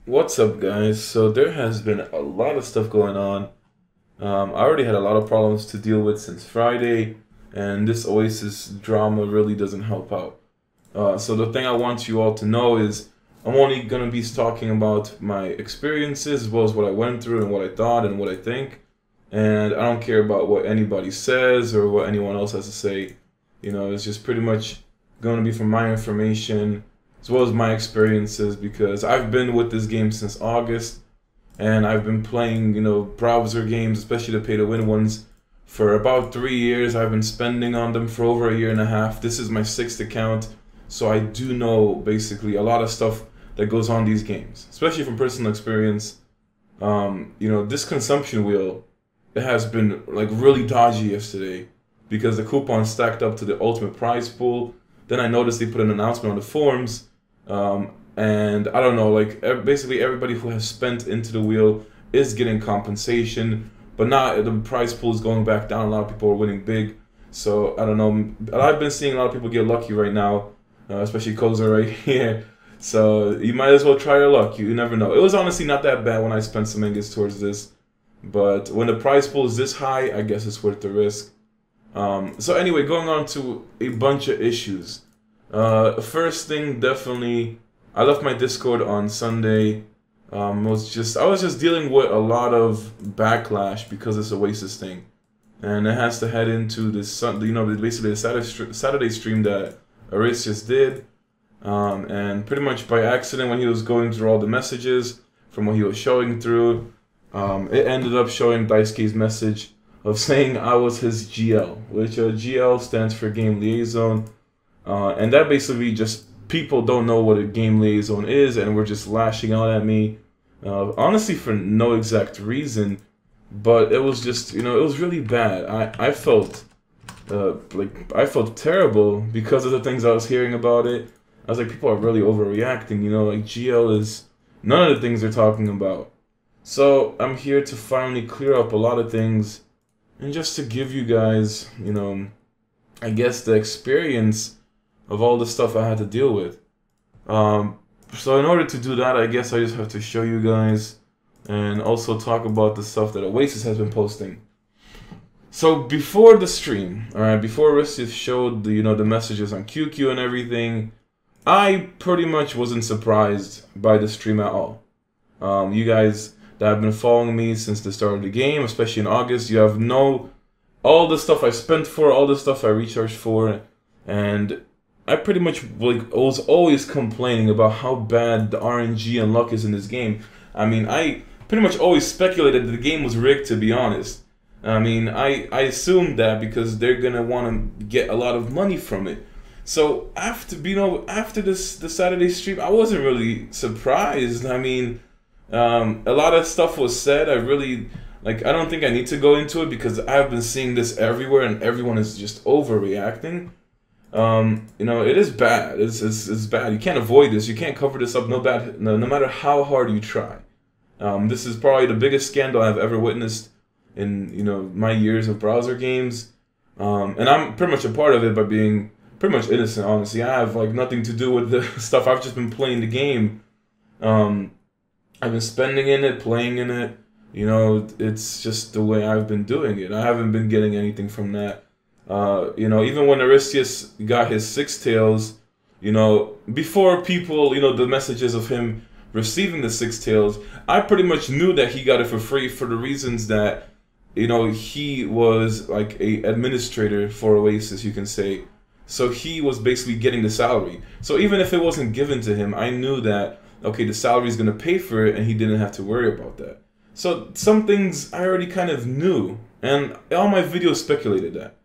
What's up, guys? So there has been a lot of stuff going on. I already had a lot of problems to deal with since Friday, and this Oasis drama really doesn't help out. So the thing I want you all to know is I'm only gonna be talking about my experiences as well as what I went through and what I thought and what I think. And I don't care about what anybody says or what anyone else has to say. It's just pretty much going to be from my information as well as my experiences because I've been with this game since August and I've been playing, browser games, especially the pay to win ones, for about 3 years. I've been spending on them for over a year and a half. This is my sixth account, so I do know basically a lot of stuff that goes on these games, especially from personal experience. This consumption wheel, it has been like really dodgy yesterday because the coupon stacked up to the ultimate prize pool. Then I noticed they put an announcement on the forums, and I don't know, like basically everybody who has spent into the wheel is getting compensation, but now the prize pool is going back down. A lot of people are winning big, so I don't know. I've been seeing a lot of people get lucky right now, especially Kaizer right here. So you might as well try your luck. You never know. It was honestly not that bad when I spent some ingots towards this, but when the prize pool is this high, I guess it's worth the risk. So anyway, going on to a bunch of issues. First thing, definitely, I left my Discord on Sunday. I was just dealing with a lot of backlash because of this Oasis thing, and it has to head into this basically the Saturday stream that Aris just did, and pretty much by accident when he was going through all the messages from what he was showing through, it ended up showing Daisuke's message of saying I was his GL, which GL stands for Game Liaison, and that basically just people don't know what a Game Liaison is, and were just lashing out at me, honestly for no exact reason, but it was just it was really bad. I felt I felt terrible because of the things I was hearing about it. I was like, people are really overreacting, like GL is none of the things they're talking about. So I'm here to finally clear up a lot of things. And just to give you guys, I guess the experience of all the stuff I had to deal with. So in order to do that, I guess I just have to show you guys and also talk about the stuff that Oasis has been posting. So before the stream, alright, before Oasis showed the messages on QQ and everything, I pretty much wasn't surprised by the stream at all. You guys that have been following me since the start of the game, especially in August, you have all the stuff I spent for, all the stuff I recharged for, and I pretty much was always complaining about how bad the RNG and luck is in this game. I mean, I pretty much always speculated that the game was rigged, to be honest. I mean, I assumed that because they're gonna want to get a lot of money from it. So after the Saturday stream, I wasn't really surprised. I mean, a lot of stuff was said. I don't think I need to go into it because I've been seeing this everywhere and everyone is just overreacting. It is bad. It's bad. You can't avoid this. You can't cover this up no matter how hard you try. This is probably the biggest scandal I've ever witnessed in my years of browser games. And I'm pretty much a part of it by being pretty much innocent, honestly. I have nothing to do with the stuff. I've just been playing the game. I've been spending in it, playing in it. It's just the way I've been doing it. I haven't been getting anything from that. Even when Aristius got his six tails, before people, the messages of him receiving the six tails, I pretty much knew that he got it for free for the reasons that, he was like a administrator for Oasis, you can say. So he was basically getting the salary. So even if it wasn't given to him, I knew that, okay, the salary is going to pay for it and he didn't have to worry about that. So some things I already kind of knew, and all my videos speculated that.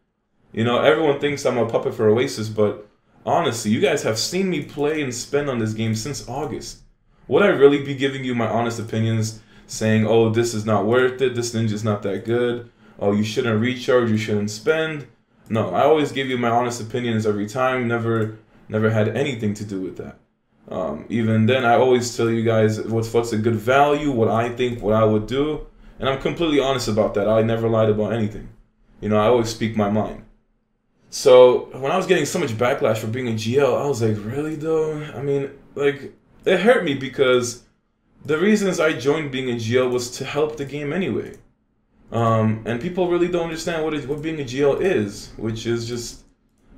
Everyone thinks I'm a puppet for Oasis, but honestly, you guys have seen me play and spend on this game since August. Would I really be giving you my honest opinions, saying, oh, this is not worth it, this ninja's not that good, oh, you shouldn't recharge, you shouldn't spend? No, I always give you my honest opinions every time, never had anything to do with that. Even then, I always tell you guys what's a good value, what I think, what I would do, and I'm completely honest about that. I never lied about anything. I always speak my mind. So when I was getting so much backlash for being a GL, I was like, really though? I mean, like, it hurt me because the reasons I joined being a GL was to help the game anyway. And people really don't understand what being a GL is, which is just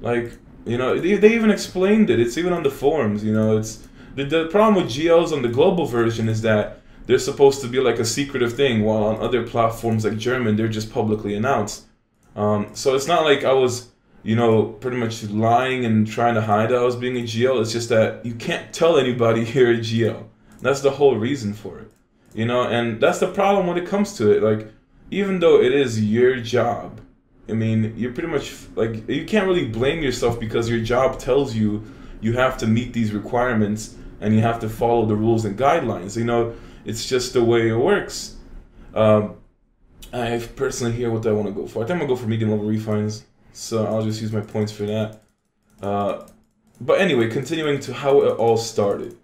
like, they even explained it. It's even on the forums. It's the problem with GLs on the global version is that they're supposed to be like a secretive thing, while on other platforms like German, they're just publicly announced. So it's not like I was, pretty much lying and trying to hide that I was being a GL. It's just that you can't tell anybody you're a GL. That's the whole reason for it, and that's the problem when it comes to it. Like, even though it is your job, I mean, you're pretty much, like, you can't really blame yourself because your job tells you you have to meet these requirements and you have to follow the rules and guidelines. It's just the way it works. I personally here what do I want to go for. I think I'm going to go for medium level refines, so I'll just use my points for that. But anyway, continuing to how it all started.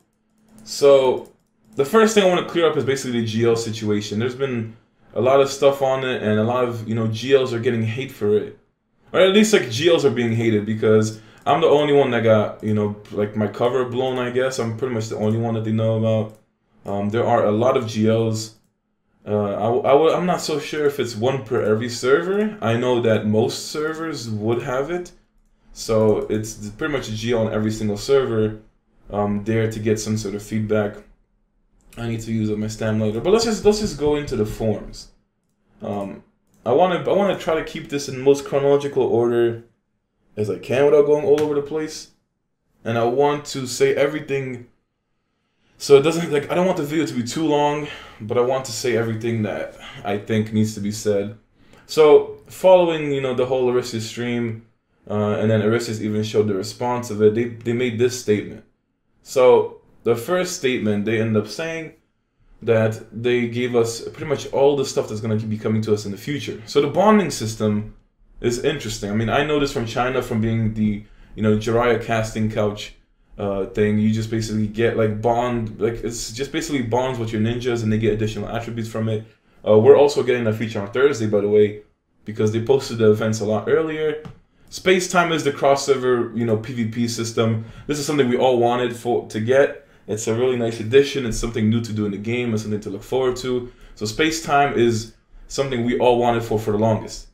So, the first thing I want to clear up is basically the GL situation. There's been a lot of stuff on it, and a lot of, GLs are getting hate for it. Or at least, like, GLs are being hated, because I'm the only one that got, like, my cover blown, I guess. I'm pretty much the only one that they know about. There are a lot of GLs. I'm not so sure if it's one per every server. I know that most servers would have it. So, it's pretty much a GL on every single server. There to get some sort of feedback. I need to use up my stamina later, but let's just go into the forms. I want to try to keep this in the most chronological order as I can without going all over the place, and I want to say everything so it doesn't, like, I don't want the video to be too long, but I want to say everything that I think needs to be said. So following the whole Aristus stream, and then Aristus even showed the response of it. They made this statement. So the first statement, they end up saying that they gave us pretty much all the stuff that's going to be coming to us in the future. So the bonding system is interesting. I mean, I know this from China, from being the, Jiraiya casting couch thing. You just basically get, like, it's just basically bonds with your ninjas, and they get additional attributes from it. We're also getting that feature on Thursday, by the way, because they posted the events a lot earlier. Space-time is the cross-server, PvP system. This is something we all wanted to get. It's a really nice addition. It's something new to do in the game. It's something to look forward to. So space-time is something we all wanted for the longest.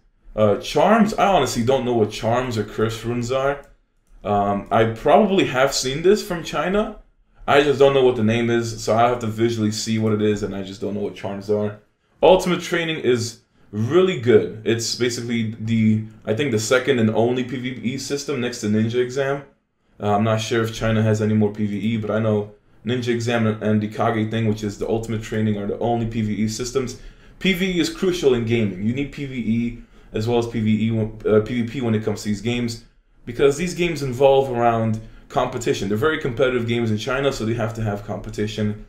Charms, I honestly don't know what charms or curse runes are. I probably have seen this from China. I just don't know what the name is, so I have to visually see what it is, and I just don't know what charms are. Ultimate training is really good. It's basically I think the second and only PvE system next to Ninja Exam. I'm not sure if China has any more PvE, but I know Ninja Exam and the Kage thing, which is the ultimate training, are the only PvE systems. PvE is crucial in gaming. You need PvE as well as PvP when it comes to these games, because these games involve around competition. They're very competitive games in China, so they have to have competition.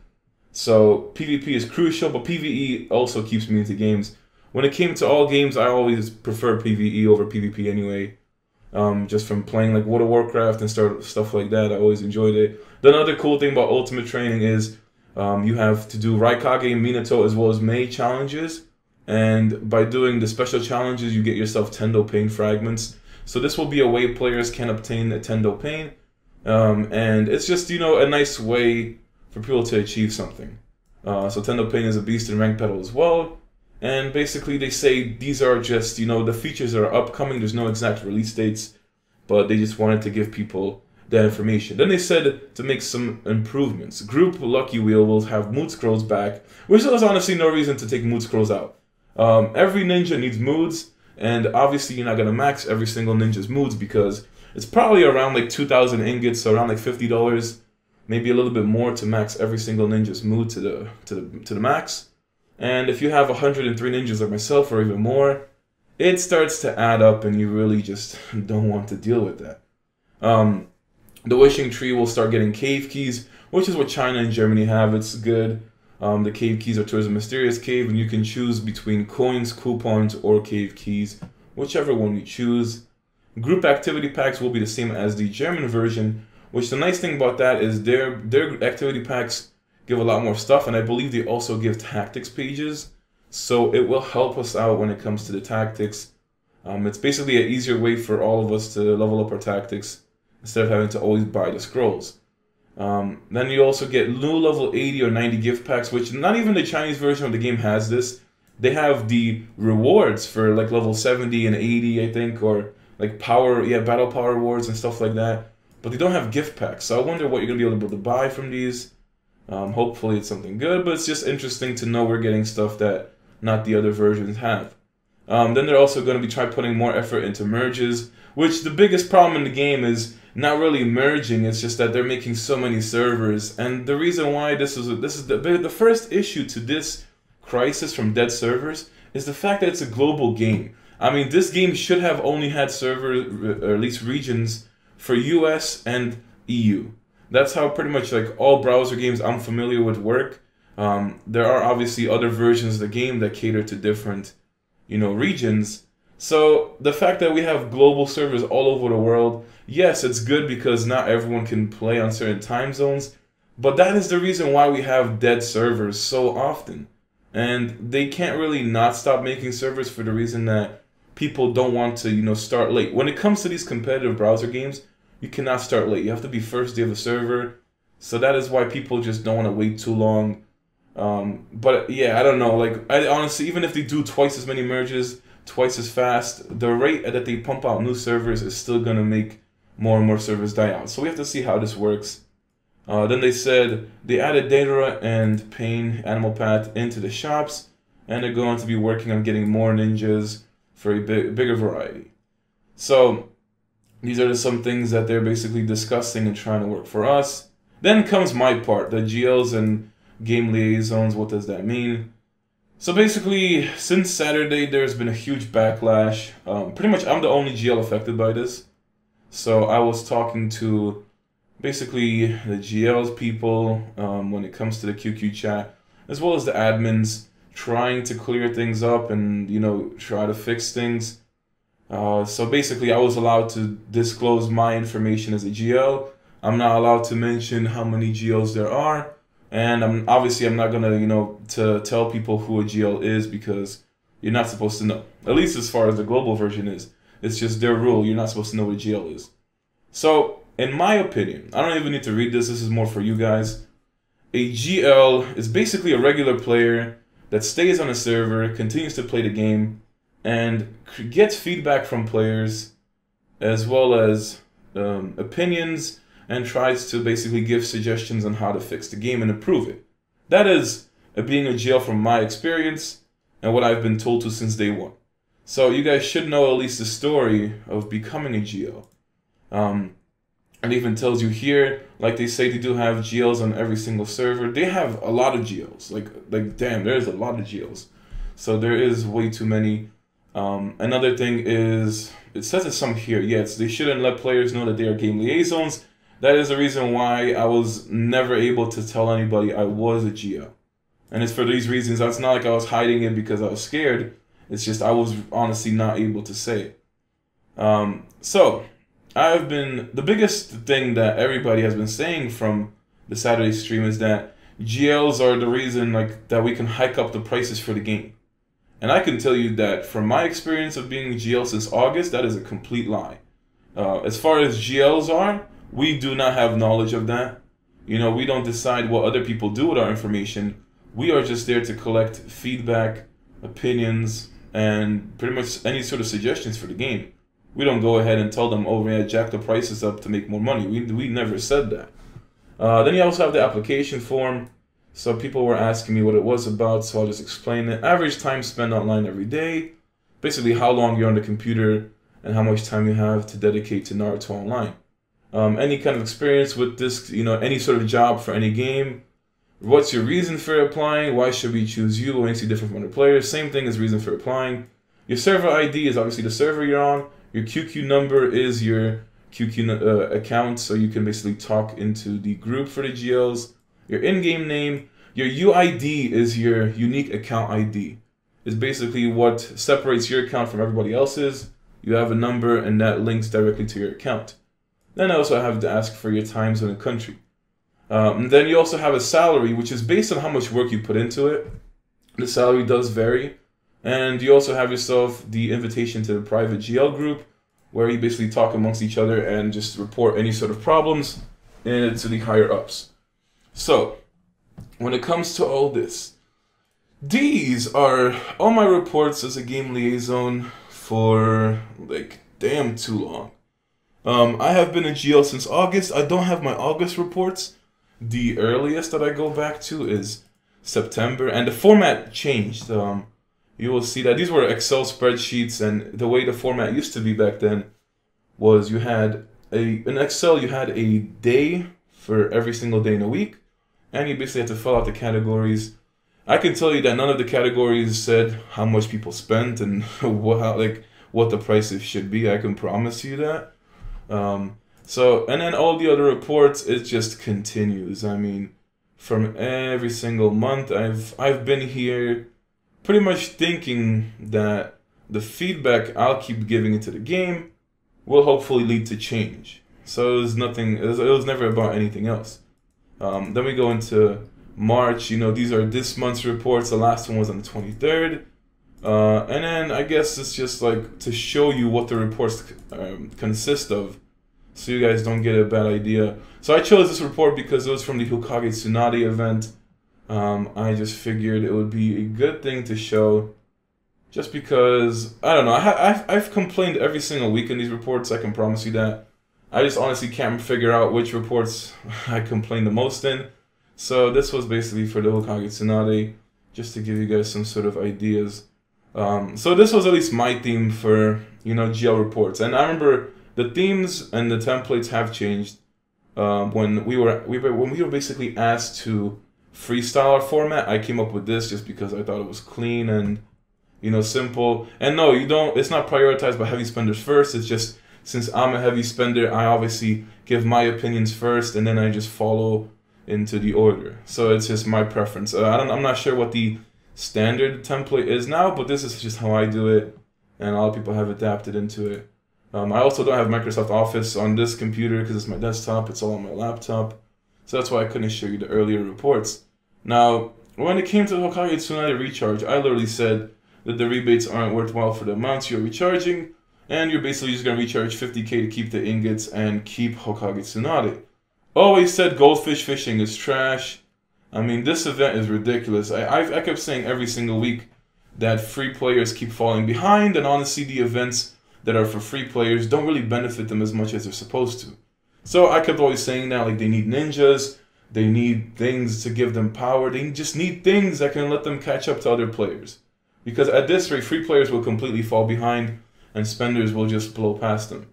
So PvP is crucial, but PvE also keeps me into games. When it came to all games, I always prefer PvE over PvP anyway. Just from playing like World of Warcraft and stuff like that, I always enjoyed it. The other cool thing about Ultimate Training is you have to do Raikage, Minato, as well as Mei challenges. And by doing the special challenges, you get yourself Tendo Pain fragments. So this will be a way players can obtain a Tendo Pain. And it's just, a nice way for people to achieve something. So Tendo Pain is a beast in Rank Battle as well. And basically they say these are just, the features that are upcoming. There's no exact release dates, but they just wanted to give people that information. Then they said to make some improvements. Group Lucky Wheel will have mood scrolls back, which there's honestly no reason to take mood scrolls out. Every ninja needs moods, and obviously you're not going to max every single ninja's moods because it's probably around like 2,000 ingots, so around like $50, maybe a little bit more to max every single ninja's mood to the max. And if you have 103 ninjas like myself or even more, it starts to add up and you really just don't want to deal with that. The Wishing Tree will start getting cave keys, which is what China and Germany have. It's good. The cave keys are towards a mysterious cave, and you can choose between coins, coupons, or cave keys, whichever one you choose. Group activity packs will be the same as the German version, which the nice thing about that is their activity packs give a lot more stuff, and I believe they also give tactics pages, so it will help us out when it comes to the tactics. It's basically an easier way for all of us to level up our tactics instead of having to always buy the scrolls. Then you also get new level 80 or 90 gift packs, which not even the Chinese version of the game has this. They have the rewards for like level 70 and 80, I think, or like power, yeah, battle power rewards and stuff like that. But they don't have gift packs, so I wonder what you're gonna be able to buy from these. Hopefully it's something good, but it's just interesting to know we're getting stuff that not the other versions have. Then they're also going to be putting more effort into merges, which the biggest problem in the game is not really merging. It's just that they're making so many servers, and the reason why this is the first issue to this crisis from dead servers is the fact that it's a global game. I mean, this game should have only had servers, or at least regions, for US and EU. That's how pretty much like all browser games I'm familiar with work. There are obviously other versions of the game that cater to different, regions. So the fact that we have global servers all over the world, yes, it's good because not everyone can play on certain time zones, but that is the reason why we have dead servers so often. And they can't really not stop making servers for the reason that people don't want to, start late. When it comes to these competitive browser games, you cannot start late. You have to be first day of the server. So that is why people just don't want to wait too long. But yeah, I don't know. Like, I honestly, even if they do twice as many merges, twice as fast, the rate that they pump out new servers is still going to make more and more servers die out. So we have to see how this works. Then they said they added Data and Pain Animal Path into the shops, and they're going to be working on getting more ninjas for a bigger variety. So these are just some things that they're basically discussing and trying to work for us. Then comes my part, the GLs and game liaisons. What does that mean? So basically, since Saturday, there's been a huge backlash. Pretty much, I'm the only GL affected by this. So I was talking to basically the GLs people when it comes to the QQ chat, as well as the admins, trying to clear things up and, try to fix things. So basically, I was allowed to disclose my information as a GL. I'm not allowed to mention how many GLs there are. And I'm not gonna, to tell people who a GL is, because you're not supposed to know. At least as far as the global version is. It's just their rule. You're not supposed to know what a GL is. So, in my opinion, I don't even need to read this. This is more for you guys. A GL is basically a regular player that stays on a server, continues to play the game, and gets feedback from players, as well as opinions, and tries to basically give suggestions on how to fix the game and improve it. That is being a GL from my experience and what I've been told to since day one. So you guys should know at least the story of becoming a GL. It even tells you here, like they say, they do have GLs on every single server. They have a lot of GLs. Like damn, there's a lot of GLs. So there is way too many. Another thing is, it says it some here. Yes, they shouldn't let players know that they are game liaisons. That is the reason why I was never able to tell anybody I was a GL. And it's for these reasons. It's not like I was hiding it because I was scared. It's just I was honestly not able to say it. So, the biggest thing that everybody has been saying from the Saturday stream is that GLs are the reason that we can hike up the prices for the game. And I can tell you that from my experience of being a GL since August, that is a complete lie. As far as GLs are, we do not have knowledge of that. We don't decide what other people do with our information. We are just there to collect feedback, opinions, and pretty much any sort of suggestions for the game. We don't go ahead and tell them, oh, yeah, jack the prices up to make more money. We never said that. Then you also have the application form. So people were asking me what it was about, so I'll just explain it. Average time spent online every day. Basically how long you're on the computer and how much time you have to dedicate to Naruto Online. Any kind of experience with this, any sort of job for any game. What's your reason for applying? Why should we choose you? What makes you different from other players? Same thing as reason for applying. Your server ID is obviously the server you're on. Your QQ number is your QQ account, so you can basically talk into the group for the GLs. Your in-game name. Your UID is your unique account ID. It's basically what separates your account from everybody else's. You have a number, and that links directly to your account. Then I also have to ask for your time zone and country. And then you also have a salary, which is based on how much work you put into it. The salary does vary. And you also have yourself the invitation to the private GL group, where you basically talk amongst each other and just report any sort of problems. and to the higher ups. So, when it comes to all this, these are all my reports as a game liaison for like damn too long. I have been in GL since August. I don't have my August reports. The earliest that I go back to is September, and the format changed. You will see that these were Excel spreadsheets, and the way the format used to be back then was you had in Excel you had a day for every single day in a week, and you basically had to fill out the categories. I can tell you that none of the categories said how much people spent and what the prices should be. I can promise you that. So, and then all the other reports, it just continues. I mean, from every single month, I've been here pretty much thinking that the feedback I'll keep giving into the game will hopefully lead to change. So it was nothing, it was never about anything else. Then we go into March. You know, these are this month's reports. The last one was on the 23rd. And then I guess it's just like to show you what the reports consist of, so you guys don't get a bad idea. So I chose this report because it was from the Hokage Tsunade event. I just figured it would be a good thing to show, just because, I don't know, I've complained every single week in these reports, I can promise you that. I just honestly can't figure out which reports I complain the most in. So this was basically for the Hokage Tsunade, just to give you guys some sort of ideas. So this was at least my theme for, you know, GL reports. And I remember the themes and the templates have changed when we were basically asked to freestyle our format. I came up with this just because I thought it was clean and, you know, simple. And no, it's not prioritized by heavy spenders first. It's just, since I'm a heavy spender, I obviously give my opinions first, and then I just follow into the order. So it's just my preference. I'm not sure what the standard template is now, but this is just how I do it, and a lot of people have adapted into it. I also don't have Microsoft Office on this computer because it's my desktop. It's all on my laptop, so that's why I couldn't show you the earlier reports. Now, when it came to the Hokage Tsunade recharge, I literally said that the rebates aren't worthwhile for the amounts you're recharging, and you're basically just going to recharge 50k to keep the ingots and keep Hokage Tsunade. Always said goldfish fishing is trash. I mean, this event is ridiculous. I kept saying every single week that free players keep falling behind, and honestly, the events that are for free players don't really benefit them as much as they're supposed to. So I kept always saying that, like, they need ninjas, they need things to give them power, they just need things that can let them catch up to other players. Because at this rate, free players will completely fall behind, and spenders will just blow past them.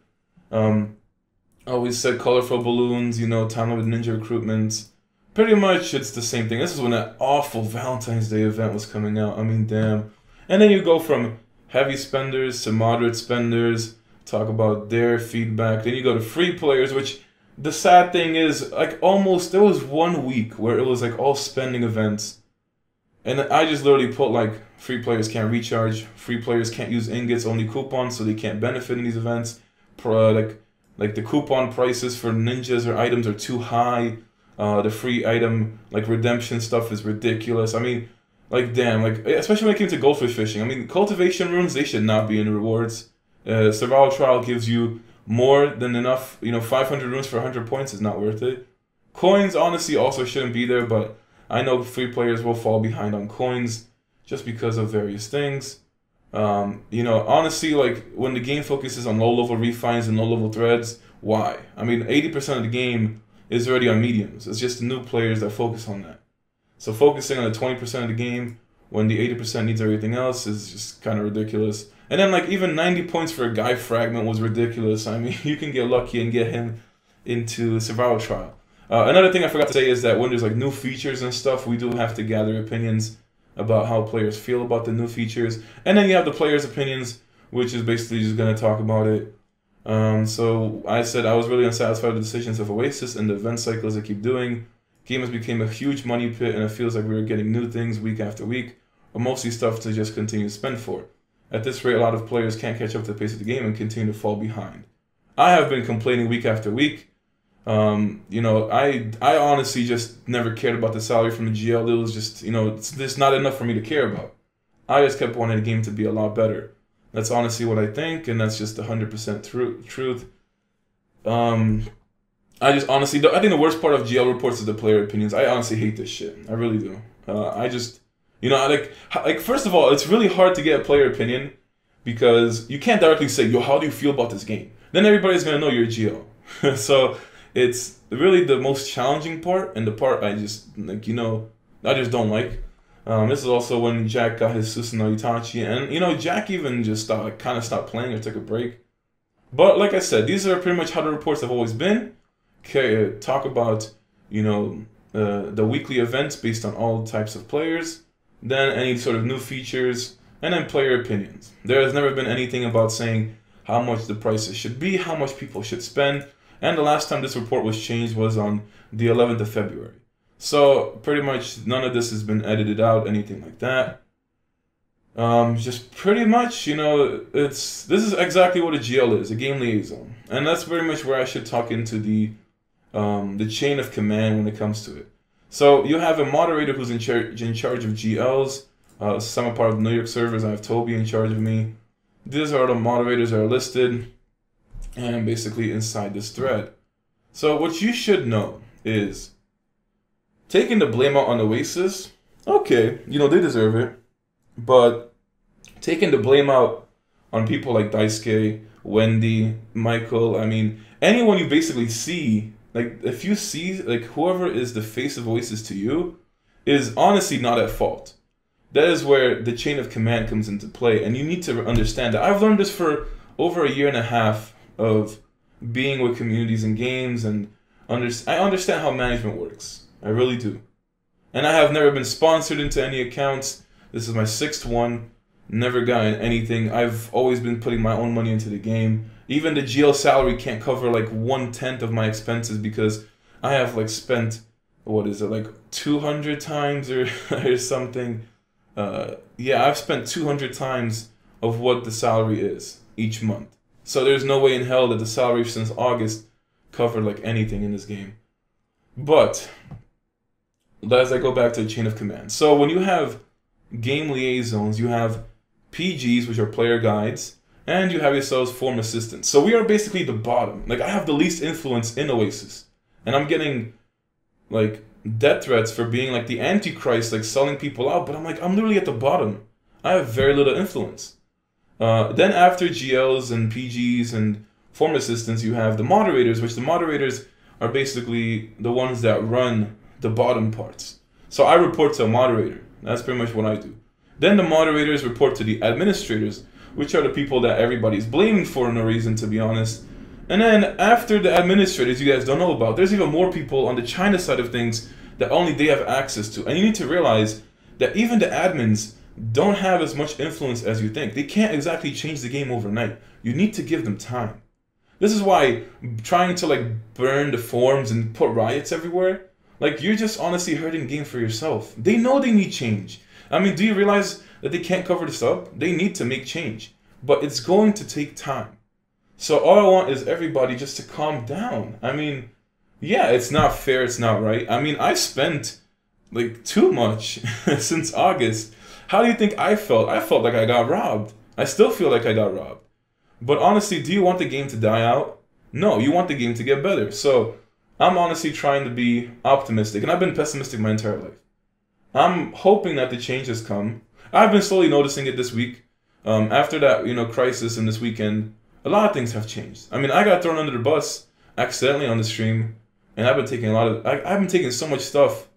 I always said colorful balloons, you know, time-limited ninja recruitments. Pretty much, it's the same thing. This is when that awful Valentine's Day event was coming out. I mean, damn. And then you go from heavy spenders to moderate spenders, talk about their feedback. Then you go to free players, which the sad thing is, like, almost, there was 1 week where it was like all spending events. And I just literally put like, free players can't recharge, free players can't use ingots, only coupons, so they can't benefit in these events. Like the coupon prices for ninjas or items are too high. The free item, like, redemption stuff is ridiculous. I mean, like, damn, like, especially when it came to goldfish fishing. I mean, cultivation runes, they should not be in rewards. Survival Trial gives you more than enough. You know, 500 runes for 100 points is not worth it. Coins, honestly, also shouldn't be there, but I know free players will fall behind on coins just because of various things. You know, honestly, like, when the game focuses on low-level refines and low-level threads, why? I mean, 80% of the game is already on mediums. It's just the new players that focus on that. So focusing on the 20% of the game when the 80% needs everything else is just kind of ridiculous. And then, like, even 90 points for a guy fragment was ridiculous. I mean, you can get lucky and get him into Survival Trial. Another thing I forgot to say is that when there's, like, new features and stuff, we do have to gather opinions about how players feel about the new features. And then you have the players' opinions, which is basically just going to talk about it. So I said I was really unsatisfied with the decisions of Oasis and the event cycles they keep doing. Game has become a huge money pit, and it feels like we're getting new things week after week, but mostly stuff to just continue to spend for. At this rate, a lot of players can't catch up to the pace of the game and continue to fall behind. I have been complaining week after week. You know, I honestly just never cared about the salary from the GL. It was just, you know, it's not enough for me to care about. I just kept wanting the game to be a lot better. That's honestly what I think, and that's just 100% truth. I just honestly, I think the worst part of GL reports is the player opinions. I honestly hate this shit. I really do. I just, like first of all, it's really hard to get a player opinion because you can't directly say, yo, how do you feel about this game? Then everybody's gonna know you're GL. So it's really the most challenging part, and the part I just I just don't like. This is also when Jack got his Susanoo Itachi, and Jack even just kind of stopped playing or took a break. But like I said, these are pretty much how the reports have always been. Talk about the weekly events based on all types of players, then any sort of new features, and then player opinions. There has never been anything about saying how much the prices should be, how much people should spend, and the last time this report was changed was on the 11th of February. So pretty much none of this has been edited out, anything like that. Just pretty much, this is exactly what a GL is, a game liaison, and that's very much where I should talk into the chain of command when it comes to it. So you have a moderator who's in charge of GLs. Some are part of the New York servers. I have Toby in charge of me. These are the moderators that are listed, and basically inside this thread. So what you should know is, taking the blame out on Oasis, okay, they deserve it. But taking the blame out on people like Daisuke, Wendy, Michael, anyone you basically see, like if you see like whoever is the face of Oasis to you is honestly not at fault. That is where the chain of command comes into play, and you need to understand that. I've learned this for over a year and a half of being with communities and games, and I understand how management works. I really do. And I have never been sponsored into any accounts. This is my 6th one. Never gotten anything. I've always been putting my own money into the game. Even the GL salary can't cover like 1/10 of my expenses because I have like spent, what is it, like 200 times or something. Yeah, I've spent 200 times of what the salary is each month. So there's no way in hell that the salary since August covered like anything in this game. But as I go back to the chain of command. So when you have game liaisons, you have PGs, which are player guides, and you have yourselves form assistants. So we are basically the bottom. Like, I have the least influence in Oasis, and I'm getting like death threats for being like the Antichrist, like selling people out, but I'm literally at the bottom. I have very little influence. Then after GLs and PGs and form assistants, you have the moderators, which the moderators are basically the ones that run the bottom parts. So I report to a moderator. That's pretty much what I do. Then the moderators report to the administrators, which are the people that everybody's blaming for no reason, to be honest. And then after the administrators, you guys don't know about, there's even more people on the China side of things that only they have access to. And you need to realize that even the admins don't have as much influence as you think. They can't exactly change the game overnight. You need to give them time. This is why trying to like burn the forums and put riots everywhere, like you're just honestly hurting the game for yourself. They know they need change. Do you realize that they can't cover this up? They need to make change, but it's going to take time. So all I want is everybody just to calm down. Yeah, it's not fair, it's not right. I spent like too much since August. How do you think I felt? I felt like I got robbed. I still feel like I got robbed. But honestly, do you want the game to die out? No, you want the game to get better. So I'm honestly trying to be optimistic, and I've been pessimistic my entire life. I'm hoping that the changes come. I've been slowly noticing it this week. After that, crisis and this weekend, a lot of things have changed. I got thrown under the bus accidentally on the stream, and I've been taking I've been taking so much stuff.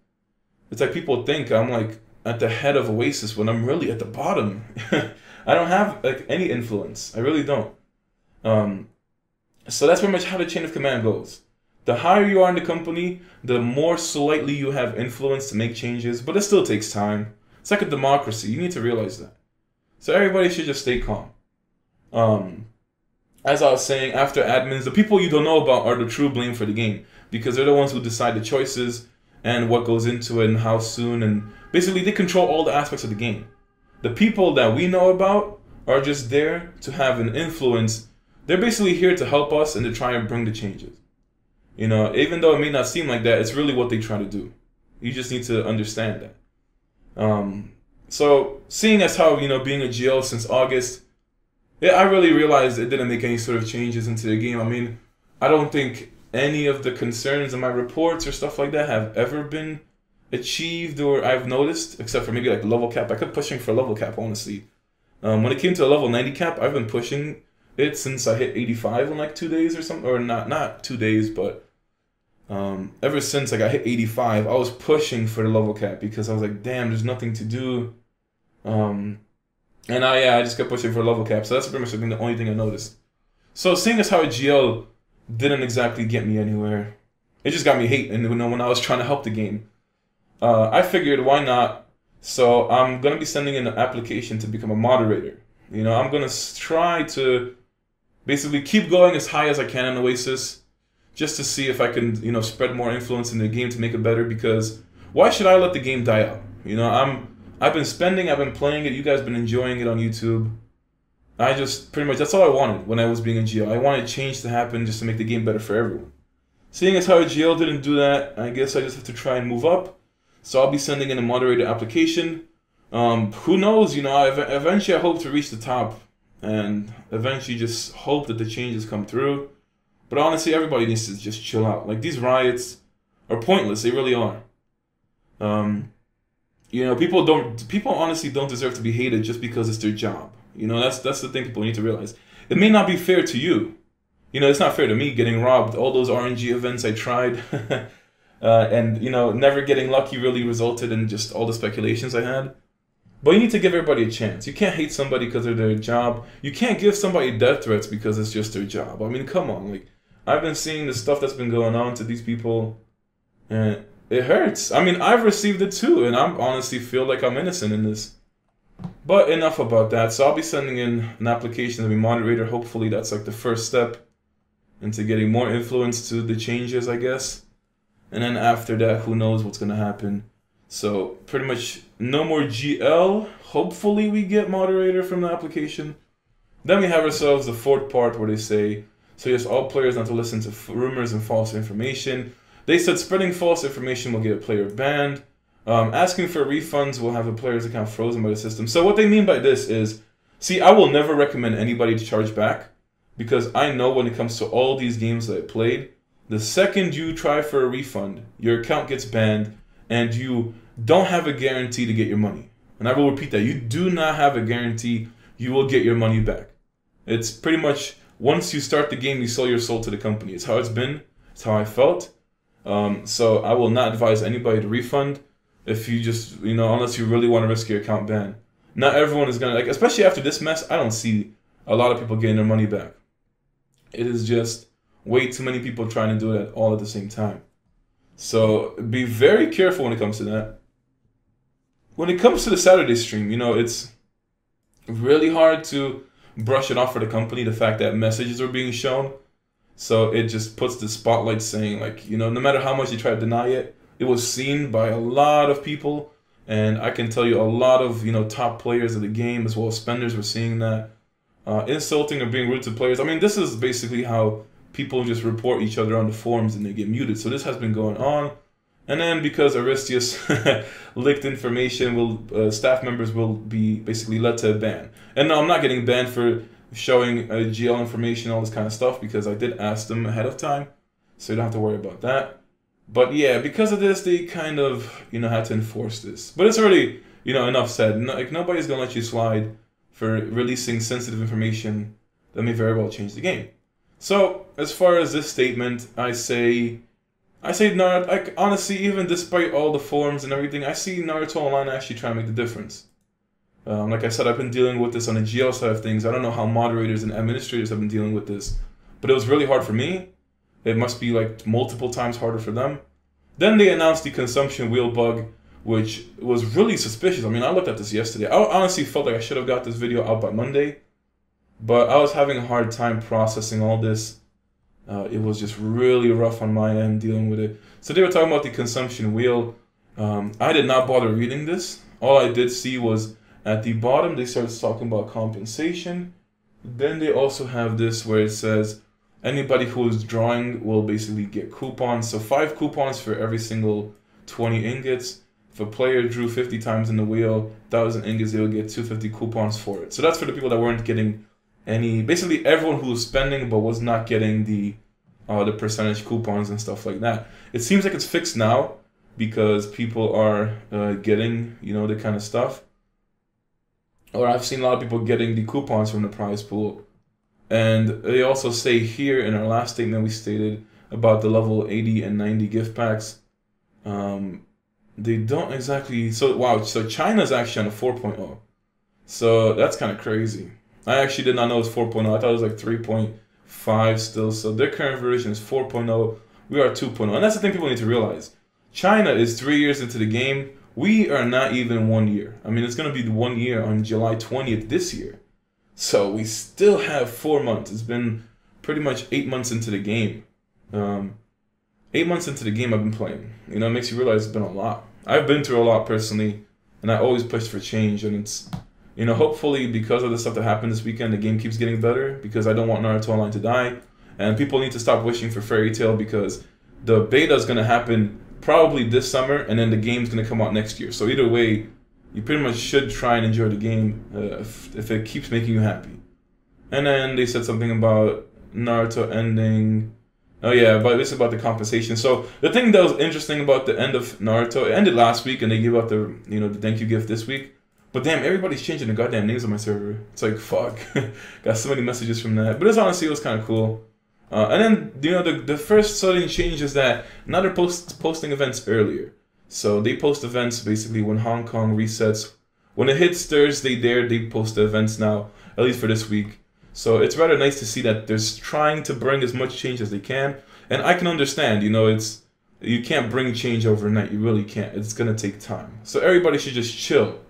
It's like people think I'm like at the head of Oasis when I'm really at the bottom. I don't have like any influence. I really don't. So that's pretty much how the chain of command goes. The higher you are in the company, the more slightly you have influence to make changes, but it still takes time. It's like a democracy. You need to realize that. So everybody should just stay calm. As I was saying, after admins, the people you don't know about are the true blame for the game, because they're the ones who decide the choices and what goes into it and how soon, and basically they control all the aspects of the game. The people that we know about are just there to have an influence. They're basically here to help us and to try and bring the changes. Even though it may not seem like that, it's really what they try to do. You just need to understand that. So seeing as how, being a GL since August, yeah, I really realized it didn't make any sort of changes into the game. I don't think any of the concerns in my reports or stuff like that have ever been achieved or I've noticed, except for maybe like level cap. I kept pushing for level cap, honestly. When it came to a level 90 cap, I've been pushing it since I hit 85 in like 2 days or something, or not 2 days, but ever since like I hit 85, I was pushing for the level cap because I was like, damn, there's nothing to do. And I just kept pushing for level cap. So that's pretty much the only thing I noticed. So seeing as how a GL didn't exactly get me anywhere, it just got me hate. And when I was trying to help the game, I figured why not. So I'm gonna be sending in an application to become a moderator. You know, I'm gonna try to basically keep going as high as I can in Oasis, just to see if I can, you know, spread more influence in the game to make it better. Because why should I let the game die out? You know, I've been playing it. You guys have been enjoying it on YouTube. I just pretty much, that's all I wanted when I was being a GL. I wanted change to happen just to make the game better for everyone. Seeing as how a GL didn't do that, I guess I just have to try and move up. So I'll be sending in a moderator application. Who knows, you know, eventually I hope to reach the top and eventually just hope that the changes come through. But honestly, everybody needs to just chill out. Like, these riots are pointless. They really are. You know, people honestly don't deserve to be hated just because it's their job. You know, that's the thing people need to realize. It may not be fair to you. You know, it's not fair to me getting robbed. All those RNG events I tried. And, you know, never getting lucky really resulted in just all the speculations I had. But you need to give everybody a chance. You can't hate somebody because of their job. You can't give somebody death threats because it's just their job. I mean, come on. Like, I've been seeing the stuff that's been going on to these people, and it hurts. I mean, I've received it too, and I honestly feel like I'm innocent in this. But enough about that. So I'll be sending in an application to be moderator. Hopefully that's like the first step into getting more influence to the changes, I guess. And then after that, who knows what's going to happen. So pretty much no more GL. Hopefully we get moderator from the application. Then we have ourselves the fourth part where they say, so yes, all players not to listen to rumors and false information. They said spreading false information will get a player banned. Asking for refunds will have a player's account frozen by the system. So what they mean by this is, see, I will never recommend anybody to charge back because I know when it comes to all these games that I played, the second you try for a refund, your account gets banned and you don't have a guarantee to get your money. And I will repeat that. You do not have a guarantee you will get your money back. It's pretty much once you start the game, you sell your soul to the company. It's how it's been. It's how I felt. So I will not advise anybody to refund if you just, you know, unless you really want to risk your account ban. Not everyone is going to, like, especially after this mess, I don't see a lot of people getting their money back. It is just way too many people trying to do it all at the same time. So be very careful when it comes to that. When it comes to the Saturday stream, you know, it's really hard to brush it off for the company, the fact that messages are being shown. So it just puts the spotlight saying, like, you know, no matter how much you try to deny it, it was seen by a lot of people. And I can tell you a lot of, you know, top players of the game as well as spenders were seeing that. Insulting or being rude to players. I mean, this is basically how people just report each other on the forums and they get muted. So this has been going on. And then because Aristius leaked information, staff members will be basically led to a ban. And no, I'm not getting banned for showing GL information, all this kind of stuff, because I did ask them ahead of time. So you don't have to worry about that. But yeah, because of this, they kind of, you know, had to enforce this. But it's already, you know, enough said. No, like, nobody's going to let you slide for releasing sensitive information that may very well change the game. So, as far as this statement, I say Naruto, like, honestly, even despite all the forums and everything, I see Naruto Online actually trying to make the difference. Like I said, I've been dealing with this on the GL side of things. I don't know how moderators and administrators have been dealing with this, but it was really hard for me. It must be like multiple times harder for them. Then they announced the consumption wheel bug, which was really suspicious. I mean, I looked at this yesterday. I honestly felt like I should have got this video out by Monday, but I was having a hard time processing all this. It was just really rough on my end dealing with it. So they were talking about the consumption wheel. I did not bother reading this. All I did see was at the bottom, they started talking about compensation. Then they also have this where it says anybody who is drawing will basically get coupons. So 5 coupons for every single 20 ingots. If a player drew 50 times in the wheel, 1,000 ingots, they'll get 250 coupons for it. So that's for the people that weren't getting any, basically everyone who was spending but was not getting the the percentage coupons and stuff like that. It seems like it's fixed now because people are getting, you know, the kind of stuff. Or I've seen a lot of people getting the coupons from the prize pool. And they also say here in our last statement we stated about the level 80 and 90 gift packs. They don't exactly... So, wow, so China's actually on a 4.0. So that's kind of crazy. I actually did not know it was 4.0. I thought it was like 3.5 still. So their current version is 4.0. We are 2.0. And that's the thing people need to realize. China is 3 years into the game. We are not even 1 year. I mean, it's going to be 1 year on July 20th this year. So we still have 4 months. It's been pretty much 8 months into the game. 8 months into the game I've been playing. You know, it makes you realize it's been a lot. I've been through a lot personally, and I always push for change. And it's, you know, hopefully because of the stuff that happened this weekend, the game keeps getting better because I don't want Naruto Online to die. And people need to stop wishing for Fairy Tail because the beta is going to happen probably this summer, and then the game's going to come out next year. So either way, you pretty much should try and enjoy the game if it keeps making you happy. And then they said something about Naruto ending. Oh yeah, but it's about the compensation. So the thing that was interesting about the end of Naruto, it ended last week, and they gave out the, you know, the thank you gift this week. But damn, everybody's changing the goddamn names on my server. It's like, fuck. Got so many messages from that. But it's honestly, it was kind of cool. And then, you know, the first sudden change is that now they're posting events earlier. So they post events basically when Hong Kong resets. When it hits Thursday there, they post the events now, at least for this week. So it's rather nice to see that they're trying to bring as much change as they can. And I can understand, you know, you can't bring change overnight. You really can't. It's going to take time. So everybody should just chill.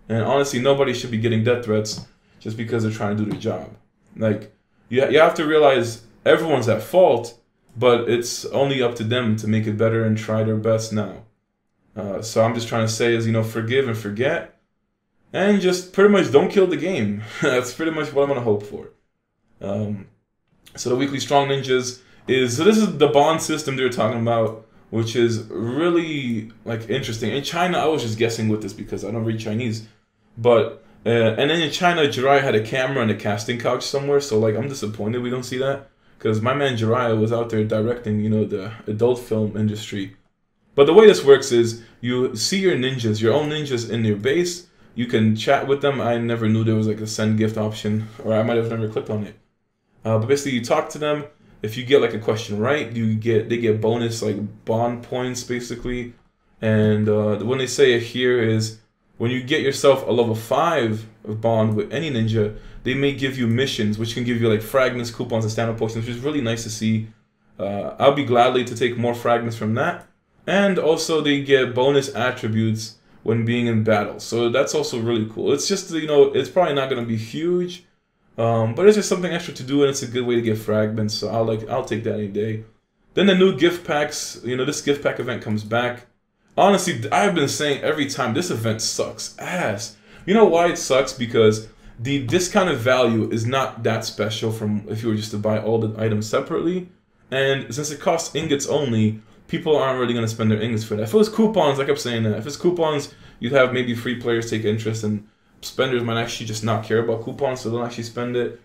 And honestly, nobody should be getting death threats just because they're trying to do their job. Like, you have to realize everyone's at fault, but it's only up to them to make it better and try their best now. So I'm just trying to say is, you know, forgive and forget. And just pretty much don't kill the game. That's pretty much what I'm going to hope for. So the weekly Strong Ninjas is... So this is the bond system they were talking about, which is really, like, interesting. In China, I was just guessing with this because I don't read Chinese. But... and then in China, Jiraiya had a camera and a casting couch somewhere. So, like, I'm disappointed we don't see that. Because my man Jiraiya was out there directing, you know, the adult film industry. But the way this works is you see your ninjas, your own ninjas in your base. You can chat with them. I never knew there was like a send gift option, or I might have never clicked on it. But basically, you talk to them. If you get like a question right, they get bonus like bond points basically. And when they say it here is when you get yourself a level 5 of bond with any ninja, they may give you missions, which can give you like fragments, coupons, and stand-up potions, which is really nice to see. I'll be gladly to take more fragments from that. And also they get bonus attributes when being in battle. So that's also really cool. It's just, you know, it's probably not going to be huge, but it's just something extra to do, and it's a good way to get fragments. So I'll take that any day. Then the new gift packs, you know, this gift pack event comes back. Honestly, I've been saying every time, this event sucks ass. You know why it sucks? Because the discounted value is not that special from if you were just to buy all the items separately. And since it costs ingots only, people aren't really going to spend their ingots for that. If it was coupons, I kept saying that. If it's coupons, you'd have maybe free players take interest, and spenders might actually just not care about coupons, so they'll actually spend it.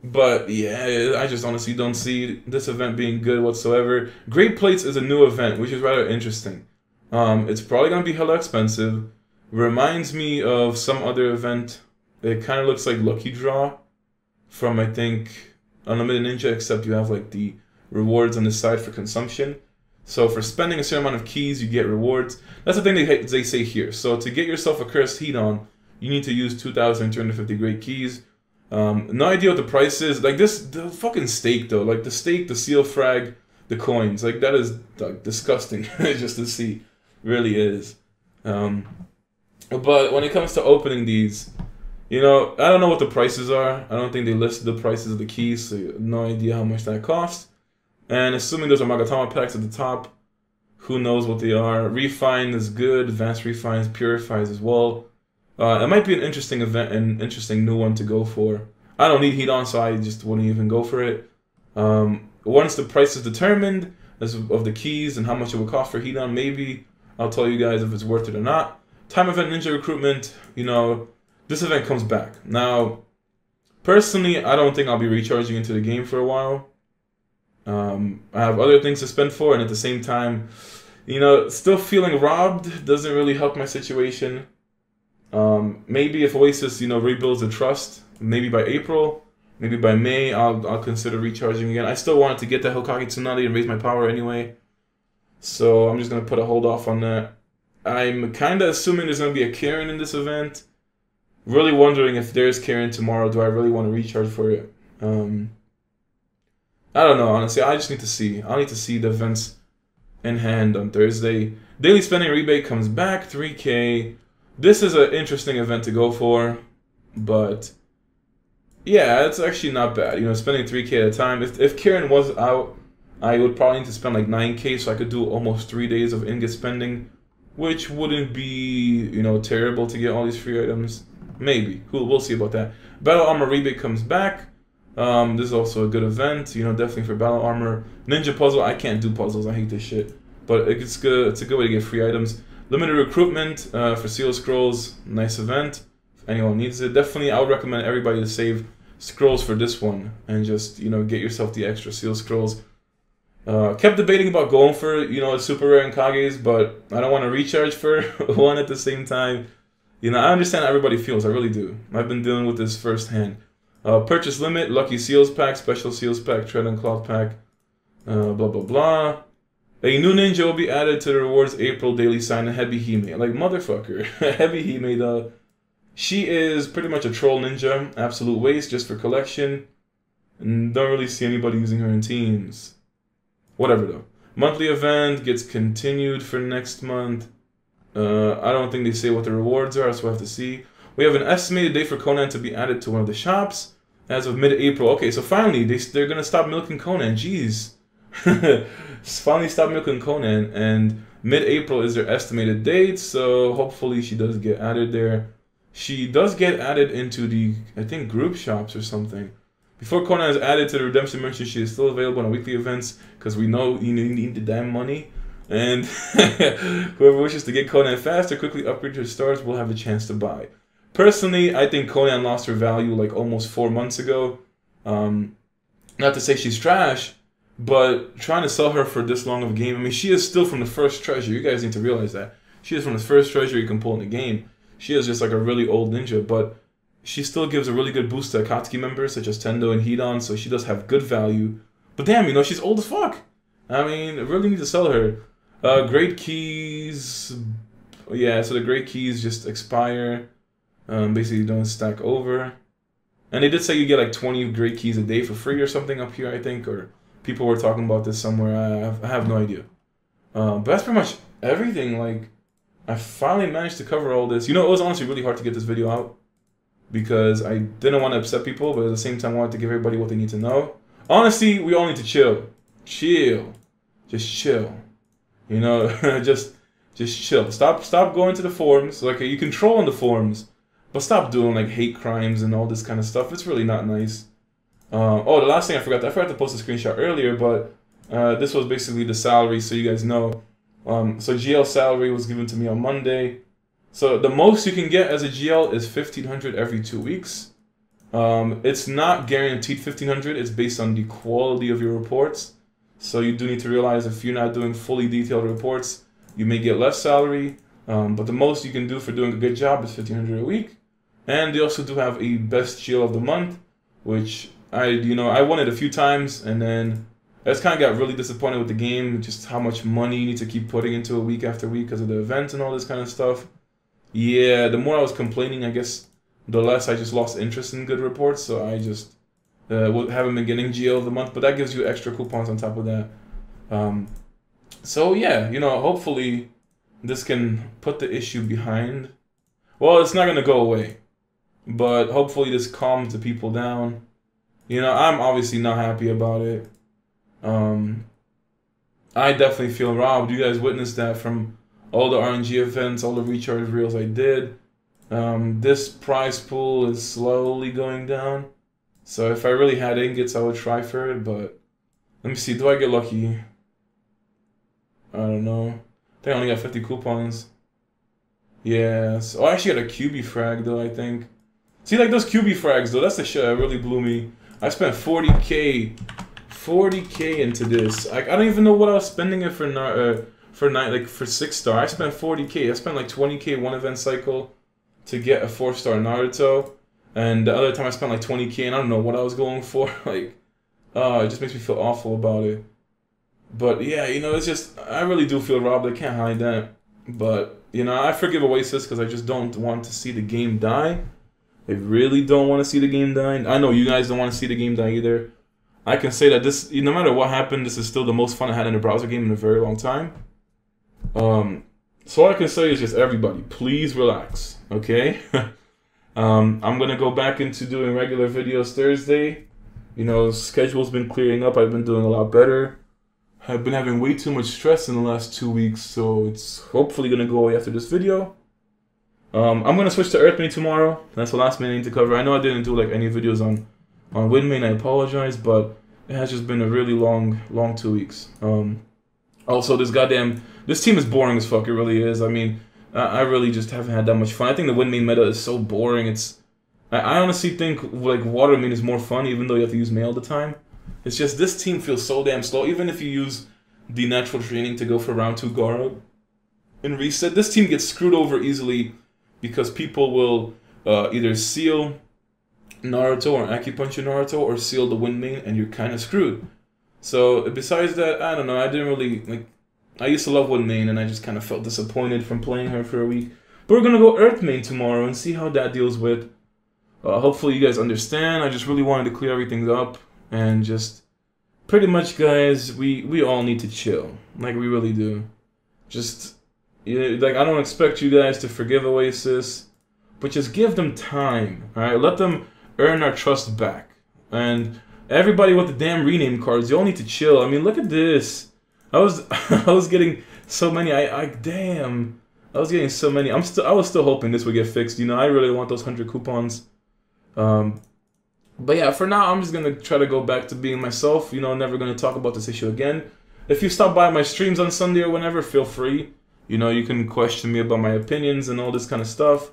But yeah, I just honestly don't see this event being good whatsoever. Great Plates is a new event, which is rather interesting. It's probably going to be hella expensive. Reminds me of some other event. It kind of looks like Lucky Draw from, I think, Unlimited Ninja, except you have like the rewards on the side for consumption. So for spending a certain amount of keys, you get rewards. That's the thing they say here. So to get yourself a cursed Hedon, you need to use 2,250 great keys. No idea what the price is. Like the fucking steak though. Like the steak, the seal frag, the coins. Like that is like disgusting just to see. Really is. But when it comes to opening these, you know, I don't know what the prices are. I don't think they listed the prices of the keys, so you have no idea how much that costs. And assuming those are Magatama packs at the top, who knows what they are. Refine is good, Advanced Refines, Purifies as well. It might be an interesting event, an interesting new one to go for. I don't need Hedon, so I just wouldn't even go for it. Once the price is determined of the keys and how much it would cost for Hedon, maybe I'll tell you guys if it's worth it or not. Time Event Ninja Recruitment, you know, this event comes back. Now, personally, I don't think I'll be recharging into the game for a while. I have other things to spend for, and at the same time, you know, still feeling robbed doesn't really help my situation. Maybe if Oasis, you know, rebuilds the trust, maybe by April, maybe by May, I'll consider recharging again. I still wanted to get the Hokage Tsunade and raise my power anyway, so I'm just gonna put a hold off on that. I'm kind of assuming there's gonna be a Karen in this event. Really wondering if there's Karen tomorrow. Do I really want to recharge for it? I don't know, honestly. I just need to see. I'll need to see the events in hand on Thursday. Daily spending rebate comes back, 3K. This is an interesting event to go for, but yeah, it's actually not bad. You know, spending 3K at a time. If Karen was out, I would probably need to spend like 9K, so I could do almost 3 days of ingot spending, which wouldn't be, you know, terrible to get all these free items. Maybe. Cool, we'll see about that. Battle Armor rebate comes back. This is also a good event, you know, definitely for Battle Armor. Ninja Puzzle, I can't do puzzles, I hate this shit. But it's good. It's a good way to get free items. Limited Recruitment for Seal Scrolls, nice event. If anyone needs it, definitely I would recommend everybody to save scrolls for this one and just, you know, get yourself the extra Seal Scrolls. Kept debating about going for, you know, super rare and Kages, but I don't want to recharge for one at the same time. You know, I understand how everybody feels, I really do. I've been dealing with this firsthand. Purchase limit, Lucky Seals Pack, Special Seals Pack, Tread and Cloth Pack, blah blah blah. A new ninja will be added to the rewards April daily sign, Heavy Hime. Like, motherfucker. Heavy Hime, she is pretty much a troll ninja, absolute waste just for collection. And don't really see anybody using her in teams. Whatever though. Monthly event gets continued for next month. I don't think they say what the rewards are, so we'll have to see. We have an estimated date for Conan to be added to one of the shops as of mid-April. Okay, so finally, they're going to stop milking Conan. Jeez. Finally stop milking Conan, and mid-April is their estimated date, so hopefully she does get added there. She does get added into the, I think, group shops or something. Before Conan is added to the Redemption Merchant, she is still available on weekly events, because we know you need the damn money. And whoever wishes to get Conan faster, quickly upgrade her stars will have a chance to buy. Personally, I think Conan lost her value like almost 4 months ago. Not to say she's trash, but trying to sell her for this long of a game, I mean, she is still from the first treasure. You guys need to realize that. She is from the first treasure you can pull in the game. She is just like a really old ninja, but she still gives a really good boost to Akatsuki members, such as Tendo and Hidon, so she does have good value. But damn, you know, she's old as fuck. I mean, I really need to sell her. Great keys, yeah, so the great keys just expire. Basically don't stack over. And they did say you get like 20 great keys a day for free or something up here, I think, or people were talking about this somewhere. I have no idea. But that's pretty much everything. Like, I finally managed to cover all this. You know, it was honestly really hard to get this video out because I didn't want to upset people, but at the same time I wanted to give everybody what they need to know. Honestly, we all need to chill. Chill. Just chill. You know, just chill. Stop going to the forums. Like, you can troll on the forums, but stop doing like hate crimes and all this kind of stuff. It's really not nice. Oh, the last thing I forgot to post a screenshot earlier, but this was basically the salary, so you guys know. So GL salary was given to me on Monday. So the most you can get as a GL is 1,500 every 2 weeks. It's not guaranteed 1,500. It's based on the quality of your reports. So you do need to realize if you're not doing fully detailed reports, you may get less salary. But the most you can do for doing a good job is 1,500 a week. And they also do have a best GL of the month, which I won it a few times, and then I just kind of got really disappointed with the game, just how much money you need to keep putting into it week after week because of the events and all this kind of stuff. Yeah, the more I was complaining, I guess, the less I just lost interest in good reports, so I just haven't been getting GL of the month, but that gives you extra coupons on top of that. So yeah, you know, hopefully this can put the issue behind. Well, it's not going to go away, but hopefully this calms the people down. You know, I'm obviously not happy about it. I definitely feel robbed. You guys witnessed that from all the RNG events, all the recharge reels I did. This prize pool is slowly going down. So if I really had ingots, I would try for it, but let me see, do I get lucky? I don't know. I think I only got 50 coupons. Yeah, so I actually got a QB frag though, I think. See, like those QB frags though, that's the shit that really blew me. I spent 40K 40K into this. I don't even know what I was spending it for. For 6-star. I spent 40K. I spent like 20K one event cycle to get a 4-star Naruto, and the other time I spent like 20K, and I don't know what I was going for. Like, it just makes me feel awful about it. But yeah, you know, it's just, I really do feel robbed. I can't hide that. But you know, I forgive Oasis because I just don't want to see the game die. I really don't want to see the game die. I know you guys don't want to see the game die either. I can say that this, no matter what happened, this is still the most fun I had in a browser game in a very long time. So all I can say is just everybody, please relax, okay? I'm gonna go back into doing regular videos Thursday. You know, schedule's been clearing up. I've been doing a lot better. I've been having way too much stress in the last 2 weeks, so it's hopefully gonna go away after this video. I'm gonna switch to Earth Main tomorrow. That's the last main I need to cover. I know I didn't do like any videos on Wind Main. I apologize, but it has just been a really long 2 weeks. Also, this team is boring as fuck. It really is. I mean, I really just haven't had that much fun. I think the Wind Main meta is so boring. I honestly think like Water Main is more fun, even though you have to use Mei all the time. It's just this team feels so damn slow. Even if you use the natural training to go for round 2 Gara and reset, this team gets screwed over easily because people will either seal Naruto or acupuncture Naruto or seal the Wind Main, and you're kind of screwed. So besides that, I don't know. I didn't really like. I used to love Wind Main, and I just kind of felt disappointed from playing her for a week. But we're gonna go Earth Main tomorrow and see how that deals with. Hopefully you guys understand. I just really wanted to clear everything up and just pretty much, guys. We all need to chill, like we really do. Just like I don't expect you guys to forgive Oasis, but just give them time. All right, let them earn our trust back. And everybody with the damn rename cards, you all need to chill. I mean, look at this. I was getting so many. Damn. I was getting so many. I was still hoping this would get fixed. You know, I really want those 100 coupons. But yeah, for now, I'm just gonna try to go back to being myself. You know, never gonna talk about this issue again. If you stop by my streams on Sunday or whenever, feel free. You know, you can question me about my opinions and all this kind of stuff.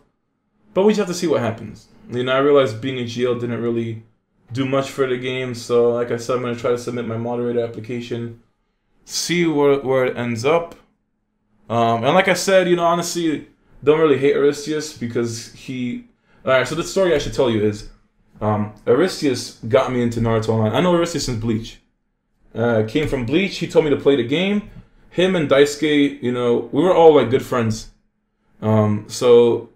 But we just have to see what happens. You know, I realized being a GL didn't really do much for the game. So, like I said, I'm gonna try to submit my moderator application. See where it ends up. And like I said, you know, honestly, don't really hate Aristius because he... Alright, so the story I should tell you is, Aristius got me into Naruto Online. I know Aristius since Bleach. Came from Bleach, he told me to play the game. Him and Daisuke, you know, we were all like good friends. So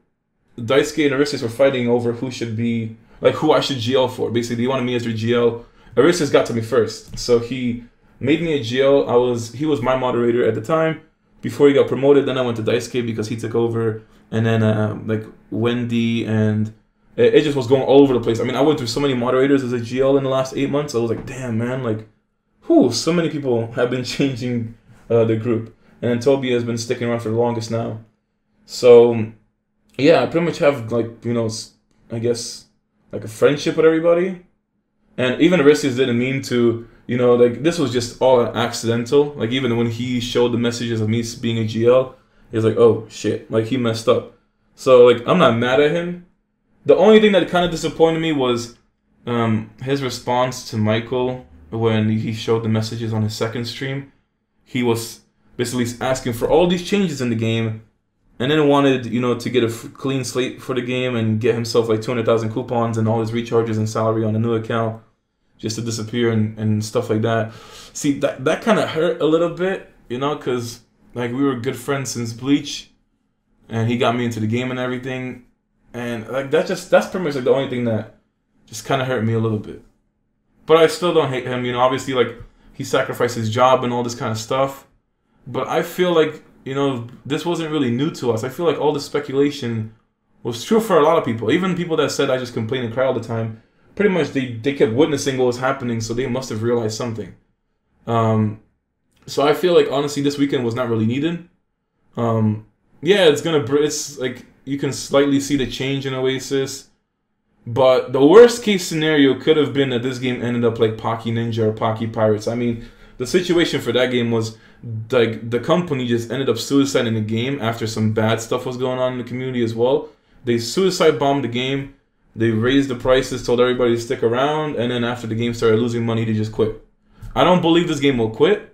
Daisuke and Aristius were fighting over who should be, like who I should GL for. Basically, he wanted me as their GL. Aristius got to me first. So he made me a GL. He was my moderator at the time. Before he got promoted, then I went to Daisuke because he took over. And then like Wendy, and it just was going all over the place. I mean, I went through so many moderators as a GL in the last 8 months. I was like, damn, man, like, whew, so many people have been changing the group. And then Toby has been sticking around for the longest now. So, yeah, I pretty much have, like, you know, I guess, like a friendship with everybody. And even Aristius didn't mean to, you know, like, this was just all accidental. Like, even when he showed the messages of me being a GL, he was like, oh, shit, like, he messed up. So, like, I'm not mad at him. The only thing that kind of disappointed me was his response to Michael when he showed the messages on his second stream. He was basically asking for all these changes in the game, and then wanted, you know, to get a clean slate for the game and get himself like 200,000 coupons and all his recharges and salary on a new account just to disappear and stuff like that. See, that kind of hurt a little bit, you know, because like we were good friends since Bleach, and he got me into the game and everything, and like that's pretty much like the only thing that just kind of hurt me a little bit. But I still don't hate him, you know. Obviously, like, he sacrificed his job and all this kind of stuff. But I feel like, you know, this wasn't really new to us. I feel like all the speculation was true for a lot of people. Even people that said I just complain and cry all the time, pretty much they kept witnessing what was happening, so they must have realized something. So I feel like, honestly, this weekend was not really needed. Yeah, it's like, you can slightly see the change in Oasis. But the worst case scenario could have been that this game ended up like Pocky Ninja or Pocky Pirates. I mean, the situation for that game was like the company just ended up suiciding the game after some bad stuff was going on in the community as well. They suicide bombed the game. They raised the prices, told everybody to stick around, and then after the game started losing money, they just quit. I don't believe this game will quit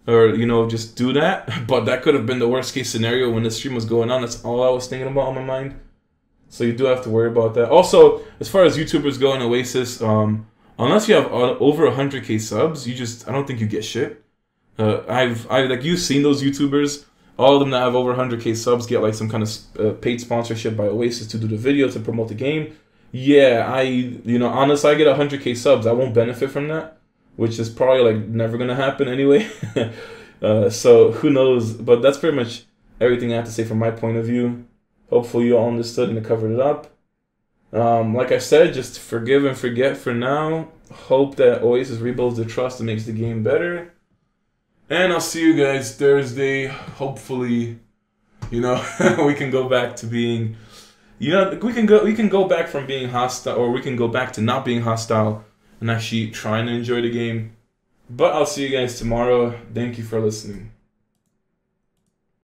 or, you know, just do that. But that could have been the worst case scenario when the stream was going on. That's all I was thinking about on my mind. So you do have to worry about that. Also, as far as YouTubers go in Oasis, unless you have over 100K subs, I don't think you get shit. Like, you've seen those YouTubers. All of them that have over 100K subs get like some kind of paid sponsorship by Oasis to do the video, to promote the game. Yeah, honestly, I get 100K subs. I won't benefit from that, which is probably like never gonna happen anyway. So who knows? But that's pretty much everything I have to say from my point of view. Hopefully you all understood and I covered it up. Like I said, just forgive and forget for now. Hope that Oasis rebuilds the trust and makes the game better. And I'll see you guys Thursday. Hopefully, you know, we can go back to being, you know, we can go back from being hostile, or we can go back to not being hostile and actually trying to enjoy the game. But I'll see you guys tomorrow. Thank you for listening.